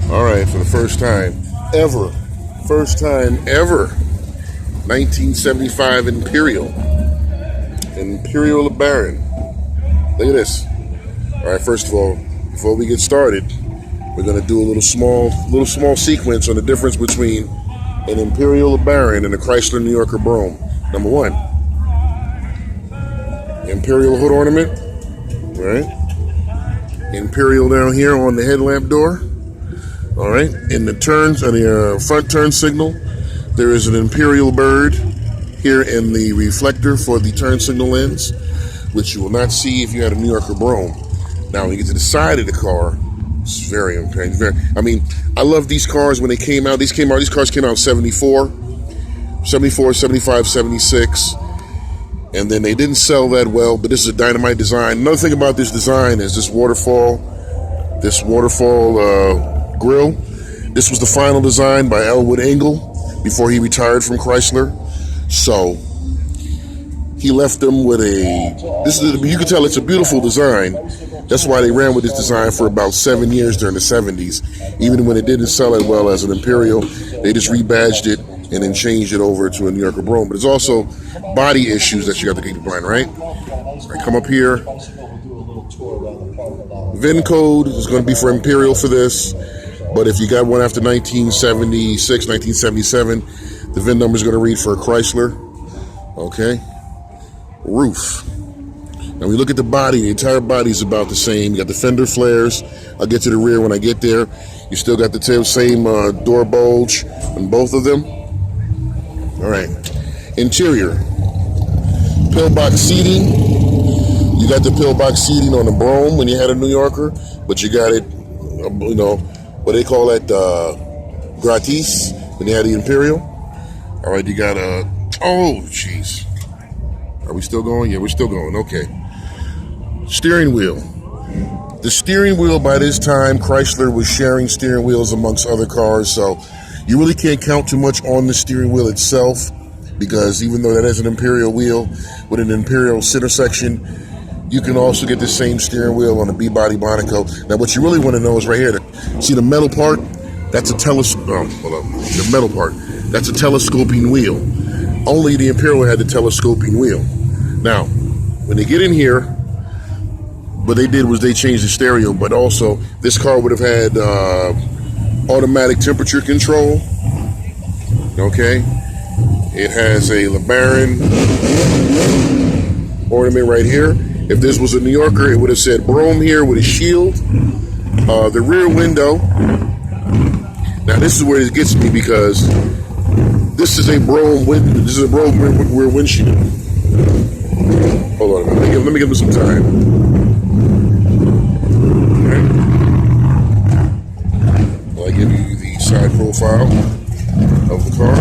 All right, for the first time ever, 1975 Imperial LeBaron. Look at this. All right, first of all, before we get started, we're gonna do a little small sequence on the difference between an Imperial LeBaron and a Chrysler New Yorker Brougham. Number one, Imperial hood ornament, right? Imperial down here on the headlamp door. All right, in the turns on the front turn signal, there is an Imperial bird here in the reflector for the turn signal lens, which you will not see if you had a New Yorker Brougham. Now, when you get to the side of the car, it's very important. I mean, I love these cars when they came out. These cars came out in 74, 75, 76. And then they didn't sell that well, but this is a dynamite design. Another thing about this design is this waterfall grill. This was the final design by Elwood Engel before he retired from Chrysler. So he left them with you can tell it's a beautiful design. That's why they ran with this design for about 7 years during the 70s. Even when it didn't sell it well as an Imperial, they just rebadged it and then changed it over to a New Yorker Brougham. But there's also body issues that you have to keep in mind, right? I come up here. VIN code is going to be for Imperial for this. But if you got one after 1976, 1977, the VIN number is going to read for a Chrysler. Okay. Roof. Now we look at the body. The entire body is about the same. You got the fender flares. I'll get to the rear when I get there. You still got the same door bulge on both of them. All right. Interior. Pillbox seating. You got the pillbox seating on the Brougham when you had a New Yorker, but you got it, what they call that, gratis when you had the Imperial. All right, you got oh, jeez. Are we still going? Yeah, we're still going. Okay. Steering wheel. The steering wheel, by this time, Chrysler was sharing steering wheels amongst other cars, so you really can't count too much on the steering wheel itself, because even though that is an Imperial wheel with an Imperial center section, you can also get the same steering wheel on the B-body Monaco. Now, what you really want to know is right here. See the metal part? That's a The metal part. That's a telescoping wheel. Only the Imperial had the telescoping wheel. Now, when they get in here, what they did was they changed the stereo, but also this car would have had automatic temperature control. Okay? It has a LeBaron ornament right here. If this was a New Yorker, it would have said Brougham here with a shield. The rear window. Now this is where it gets me, because this is a Brougham rear windshield. Hold on a minute. Let me give him some time. Okay. I'll give you the side profile of the car.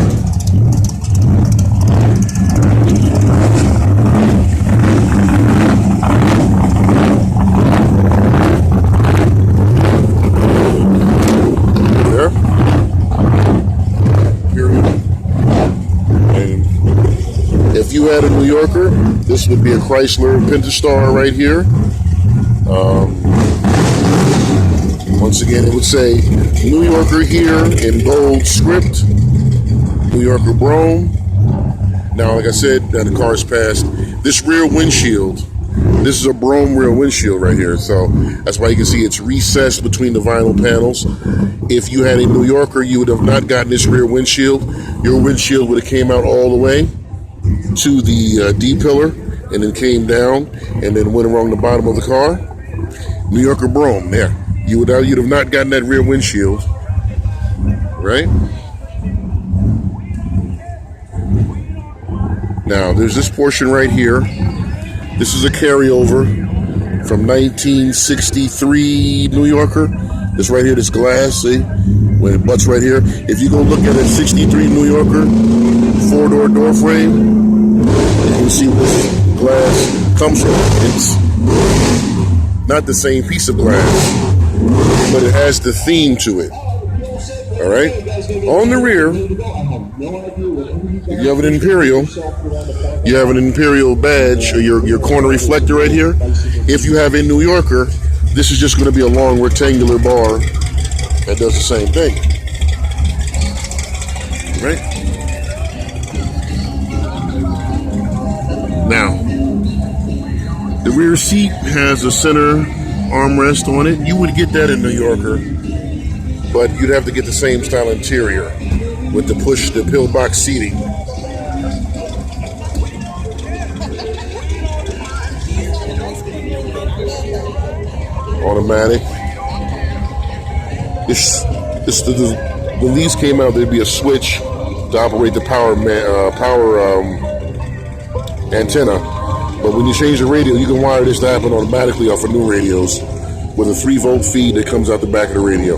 If you had a New Yorker, this would be a Chrysler Pentastar right here. Once again, it would say New Yorker here in bold script. New Yorker Brougham. Now, like I said, the car's passed. This rear windshield, this is a Brougham rear windshield right here. So that's why you can see it's recessed between the vinyl panels. If you had a New Yorker, you would have not gotten this rear windshield. Your windshield would have came out all the way to the D-pillar and then came down and then went along the bottom of the car. New Yorker Brougham, there. You'd have not gotten that rear windshield, right? Now, there's this portion right here. This is a carryover from 1963 New Yorker. This right here, this glass, see? When it butts right here. If you go look at a 63 New Yorker, 4-door door frame, you can see where this glass comes from. It's not the same piece of glass, but it has the theme to it. All right? On the rear, if you have an Imperial, you have an Imperial badge, or your corner reflector right here. If you have a New Yorker, this is just going to be a long rectangular bar, and that does the same thing. Right? Now, the rear seat has a center armrest on it. You would get that in New Yorker, but you'd have to get the same style interior with the pillbox seating. Automatic. When these came out, there'd be a switch to operate the power antenna. But when you change the radio, you can wire this to happen automatically off of new radios with a 3-volt feed that comes out the back of the radio.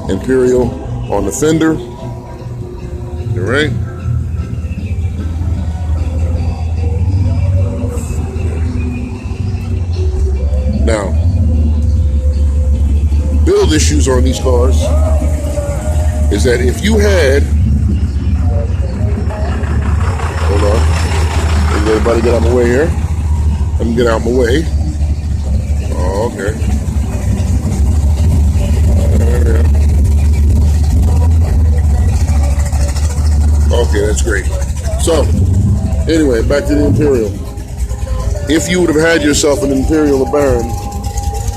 Imperial on the fender. All right. Now, build issues on these cars is that if you had, hold on, everybody get out of my way here. Let me get out of my way. Oh, okay. Okay, that's great. So, anyway, back to the Imperial. If you would have had yourself an Imperial LeBaron,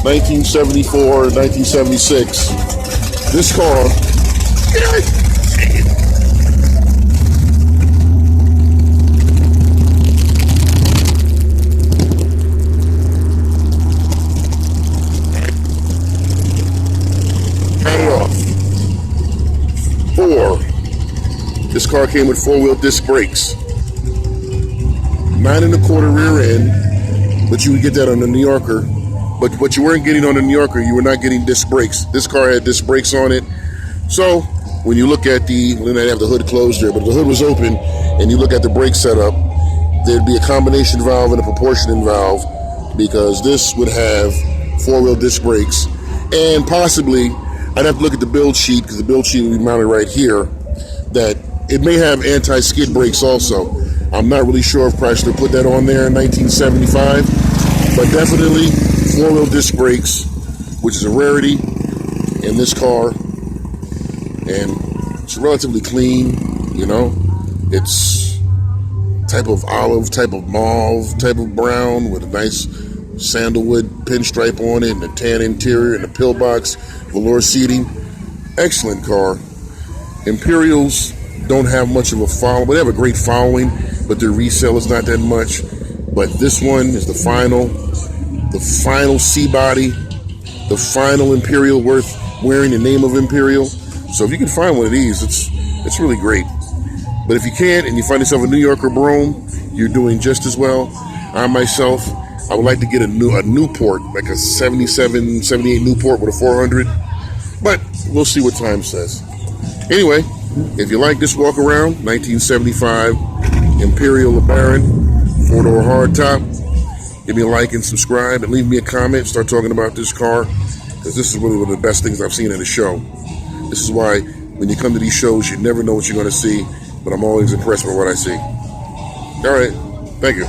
1974, 1976, this car, this car came with 4-wheel disc brakes, 9.25 rear end, but you would get that on the New Yorker. But what you weren't getting on the New Yorker, you were not getting disc brakes. This car had disc brakes on it. So when you look at we didn't have the hood closed there, but if the hood was open and you look at the brake setup, there'd be a combination valve and a proportioning valve, because this would have 4-wheel disc brakes. And possibly, I'd have to look at the build sheet, because the build sheet would be mounted right here, that it may have anti-skid brakes also. I'm not really sure if Chrysler put that on there in 1975, but definitely 4-wheel disc brakes, which is a rarity in this car, and it's relatively clean. You know, it's type of olive, type of mauve, type of brown with a nice sandalwood pinstripe on it, and a tan interior, and a pillbox velour seating. Excellent car. Imperials don't have much of a following, but they have a great following, but their resale is not that much. But this one is the final C-body, the final Imperial worth wearing the name of Imperial. So if you can find one of these, it's really great. But if you can't, and you find yourself a New Yorker Brougham, you're doing just as well. I myself, I would like to get a Newport, like a 77, 78 Newport with a 400, but we'll see what time says. Anyway, if you like this walk around, 1975 Imperial LeBaron, 4-door hardtop, give me a like and subscribe, and leave me a comment. Start talking about this car, because this is really one of the best things I've seen in a show. This is why when you come to these shows, you never know what you're going to see, but I'm always impressed with what I see. All right, thank you.